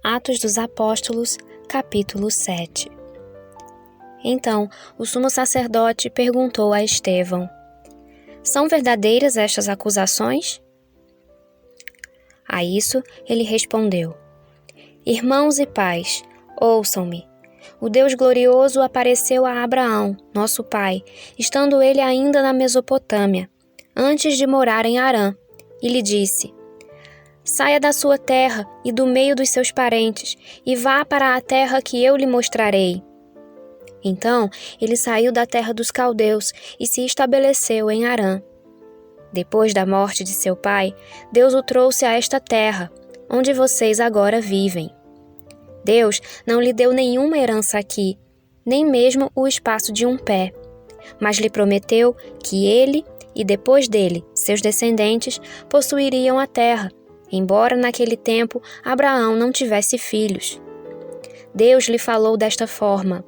Atos dos Apóstolos, capítulo 7. Então, o sumo sacerdote perguntou a Estevão: São verdadeiras estas acusações? A isso ele respondeu: Irmãos e pais, ouçam-me. O Deus glorioso apareceu a Abraão, nosso pai, estando ele ainda na Mesopotâmia, antes de morar em Harã, e lhe disse: Saia da sua terra e do meio dos seus parentes, e vá para a terra que eu lhe mostrarei. Então ele saiu da terra dos caldeus e se estabeleceu em Harã. Depois da morte de seu pai, Deus o trouxe a esta terra, onde vocês agora vivem. Deus não lhe deu nenhuma herança aqui, nem mesmo o espaço de um pé, mas lhe prometeu que ele e depois dele, seus descendentes, possuiriam a terra, embora naquele tempo Abraão não tivesse filhos. Deus lhe falou desta forma: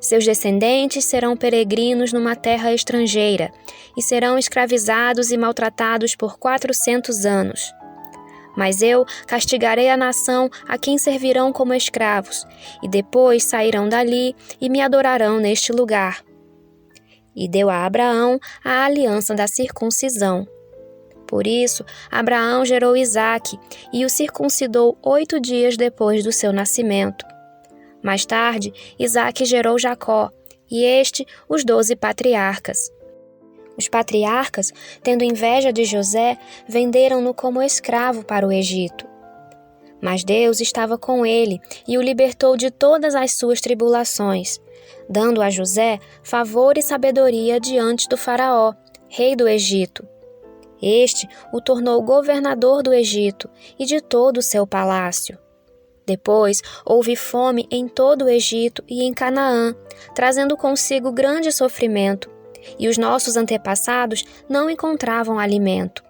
Seus descendentes serão peregrinos numa terra estrangeira e serão escravizados e maltratados por 400 anos. Mas eu castigarei a nação a quem servirão como escravos, e depois sairão dali e me adorarão neste lugar. E deu a Abraão a aliança da circuncisão. Por isso, Abraão gerou Isaque e o circuncidou 8 dias depois do seu nascimento. Mais tarde, Isaque gerou Jacó, e os 12 patriarcas. Os patriarcas, tendo inveja de José, venderam-no como escravo para o Egito. Mas Deus estava com ele e o libertou de todas as suas tribulações, dando a José favor e sabedoria diante do Faraó, rei do Egito. Este o tornou governador do Egito e de todo o seu palácio. Depois houve fome em todo o Egito e em Canaã, trazendo consigo grande sofrimento, e os nossos antepassados não encontravam alimento.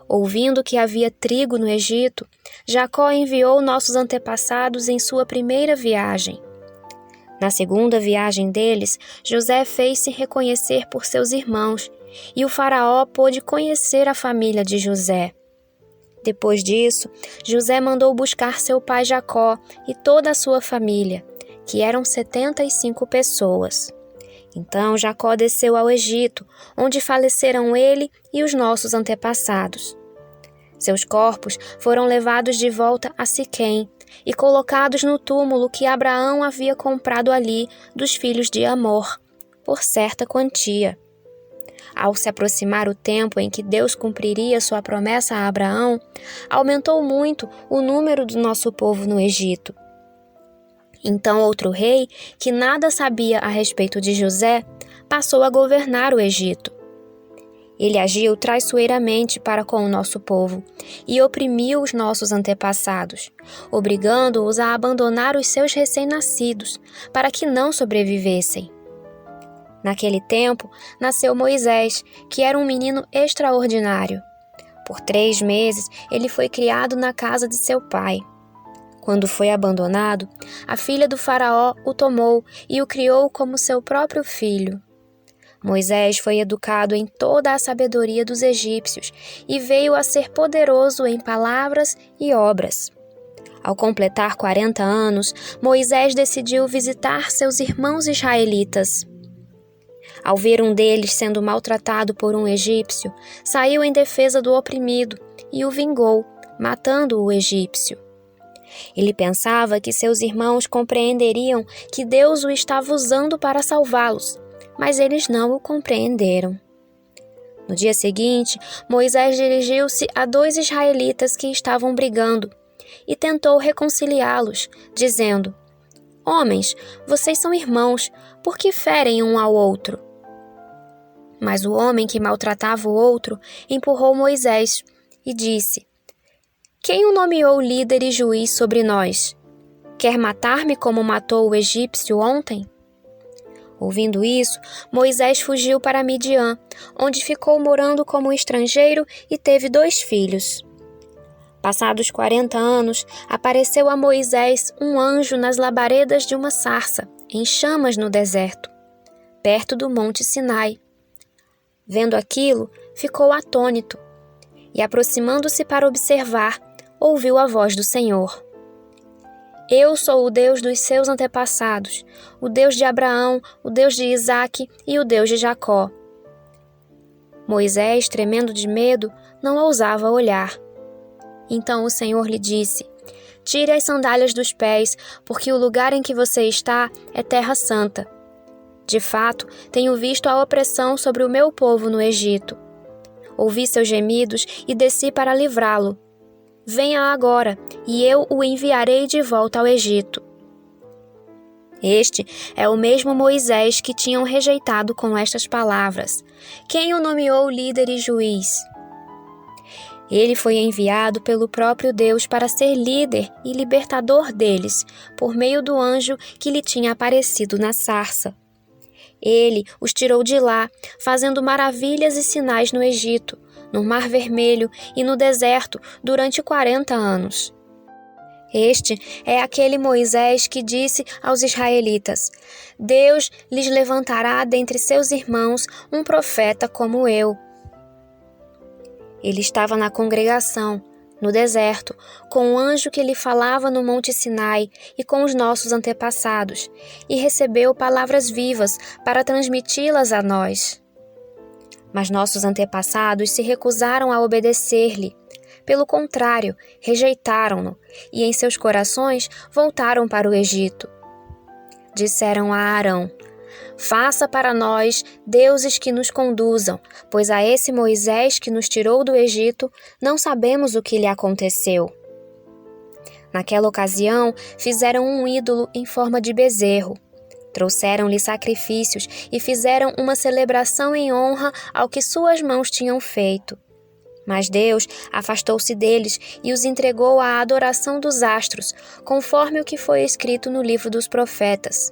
Ouvindo que havia trigo no Egito, Jacó enviou nossos antepassados em sua primeira viagem. Na segunda viagem deles, José fez-se reconhecer por seus irmãos, e o Faraó pôde conhecer a família de José. Depois disso, José mandou buscar seu pai Jacó e toda a sua família, que eram 75 pessoas. Então Jacó desceu ao Egito, onde faleceram ele e os nossos antepassados. Seus corpos foram levados de volta a Siquém e colocados no túmulo que Abraão havia comprado ali dos filhos de Amor, por certa quantia. Ao se aproximar o tempo em que Deus cumpriria sua promessa a Abraão, aumentou muito o número do nosso povo no Egito. Então outro rei, que nada sabia a respeito de José, passou a governar o Egito. Ele agiu traiçoeiramente para com o nosso povo e oprimiu os nossos antepassados, obrigando-os a abandonar os seus recém-nascidos, para que não sobrevivessem. Naquele tempo, nasceu Moisés, que era um menino extraordinário. Por 3 meses, ele foi criado na casa de seu pai. Quando foi abandonado, a filha do Faraó o tomou e o criou como seu próprio filho. Moisés foi educado em toda a sabedoria dos egípcios e veio a ser poderoso em palavras e obras. Ao completar 40 anos, Moisés decidiu visitar seus irmãos israelitas. Ao ver um deles sendo maltratado por um egípcio, saiu em defesa do oprimido e o vingou, matando o egípcio. Ele pensava que seus irmãos compreenderiam que Deus o estava usando para salvá-los, mas eles não o compreenderam. No dia seguinte, Moisés dirigiu-se a 2 israelitas que estavam brigando e tentou reconciliá-los, dizendo: Homens, vocês são irmãos, por que ferem um ao outro? Mas o homem que maltratava o outro empurrou Moisés e disse: Quem o nomeou líder e juiz sobre nós? Quer matar-me como matou o egípcio ontem? Ouvindo isso, Moisés fugiu para Midian, onde ficou morando como estrangeiro e teve 2 filhos. Passados 40 anos, apareceu a Moisés um anjo nas labaredas de uma sarça, em chamas no deserto, perto do monte Sinai. Vendo aquilo, ficou atônito, e aproximando-se para observar, ouviu a voz do Senhor. Eu sou o Deus dos seus antepassados, o Deus de Abraão, o Deus de Isaque e o Deus de Jacó. Moisés, tremendo de medo, não ousava olhar. Então o Senhor lhe disse: Tire as sandálias dos pés, porque o lugar em que você está é terra santa. De fato, tenho visto a opressão sobre o meu povo no Egito. Ouvi seus gemidos e desci para livrá-lo. Venha agora, e eu o enviarei de volta ao Egito. Este é o mesmo Moisés que tinham rejeitado com estas palavras. Quem o nomeou líder e juiz? Ele foi enviado pelo próprio Deus para ser líder e libertador deles, por meio do anjo que lhe tinha aparecido na sarça. Ele os tirou de lá, fazendo maravilhas e sinais no Egito, no Mar Vermelho e no deserto durante 40 anos. Este é aquele Moisés que disse aos israelitas: Deus lhes levantará dentre seus irmãos um profeta como eu. Ele estava na congregação, no deserto, com o anjo que lhe falava no Monte Sinai e com os nossos antepassados, e recebeu palavras vivas para transmiti-las a nós. Mas nossos antepassados se recusaram a obedecer-lhe. Pelo contrário, rejeitaram-no, e em seus corações voltaram para o Egito. Disseram a Arão: Faça para nós deuses que nos conduzam, pois a esse Moisés que nos tirou do Egito, não sabemos o que lhe aconteceu. Naquela ocasião, fizeram um ídolo em forma de bezerro. Trouxeram-lhe sacrifícios e fizeram uma celebração em honra ao que suas mãos tinham feito. Mas Deus afastou-se deles e os entregou à adoração dos astros, conforme o que foi escrito no livro dos profetas.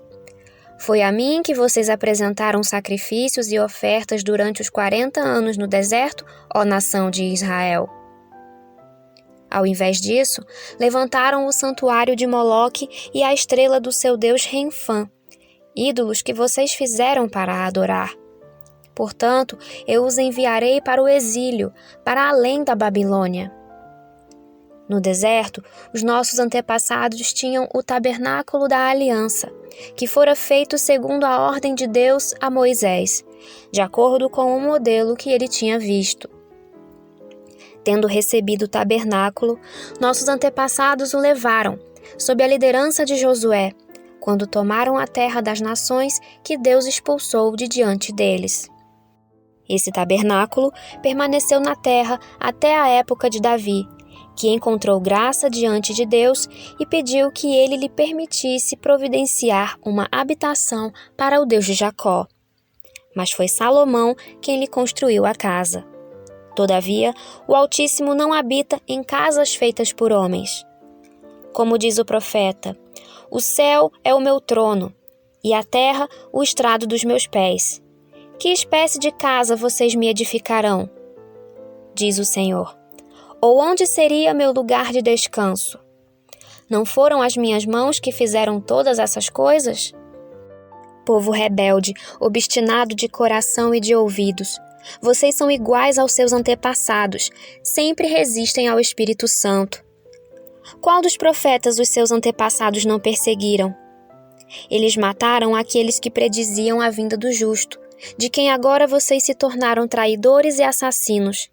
Foi a mim que vocês apresentaram sacrifícios e ofertas durante os 40 anos no deserto, ó nação de Israel. Ao invés disso, levantaram o santuário de Moloque e a estrela do seu deus Renfã, ídolos que vocês fizeram para adorar. Portanto, eu os enviarei para o exílio, para além da Babilônia. No deserto, os nossos antepassados tinham o tabernáculo da aliança, que fora feito segundo a ordem de Deus a Moisés, de acordo com o modelo que ele tinha visto. Tendo recebido o tabernáculo, nossos antepassados o levaram, sob a liderança de Josué, quando tomaram a terra das nações que Deus expulsou de diante deles. Esse tabernáculo permaneceu na terra até a época de Davi, que encontrou graça diante de Deus e pediu que ele lhe permitisse providenciar uma habitação para o Deus de Jacó. Mas foi Salomão quem lhe construiu a casa. Todavia, o Altíssimo não habita em casas feitas por homens. Como diz o profeta: O céu é o meu trono, e a terra o estrado dos meus pés. Que espécie de casa vocês me edificarão? Diz o Senhor. Ou onde seria meu lugar de descanso? Não foram as minhas mãos que fizeram todas essas coisas? Povo rebelde, obstinado de coração e de ouvidos, vocês são iguais aos seus antepassados, sempre resistem ao Espírito Santo. Qual dos profetas os seus antepassados não perseguiram? Eles mataram aqueles que prediziam a vinda do justo, de quem agora vocês se tornaram traidores e assassinos.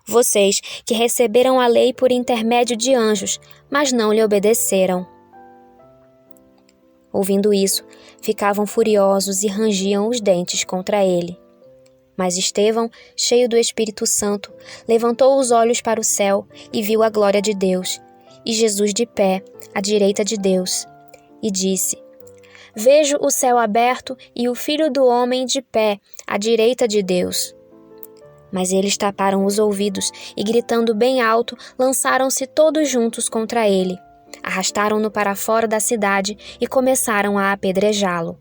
Vocês que receberam a lei por intermédio de anjos, mas não lhe obedeceram. Ouvindo isso, ficavam furiosos e rangiam os dentes contra ele. Mas Estevão, cheio do Espírito Santo, levantou os olhos para o céu e viu a glória de Deus, e Jesus de pé, à direita de Deus, e disse: Vejo o céu aberto e o Filho do Homem de pé, à direita de Deus. Mas eles taparam os ouvidos e, gritando bem alto, lançaram-se todos juntos contra ele. Arrastaram-no para fora da cidade e começaram a apedrejá-lo.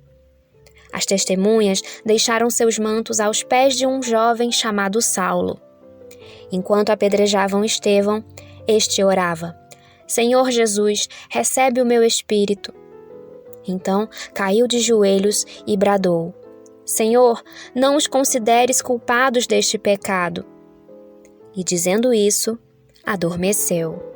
As testemunhas deixaram seus mantos aos pés de um jovem chamado Saulo. Enquanto apedrejavam Estevão, este orava: Senhor Jesus, recebe o meu espírito. Então caiu de joelhos e bradou: Senhor, não os consideres culpados deste pecado. E dizendo isso, adormeceu.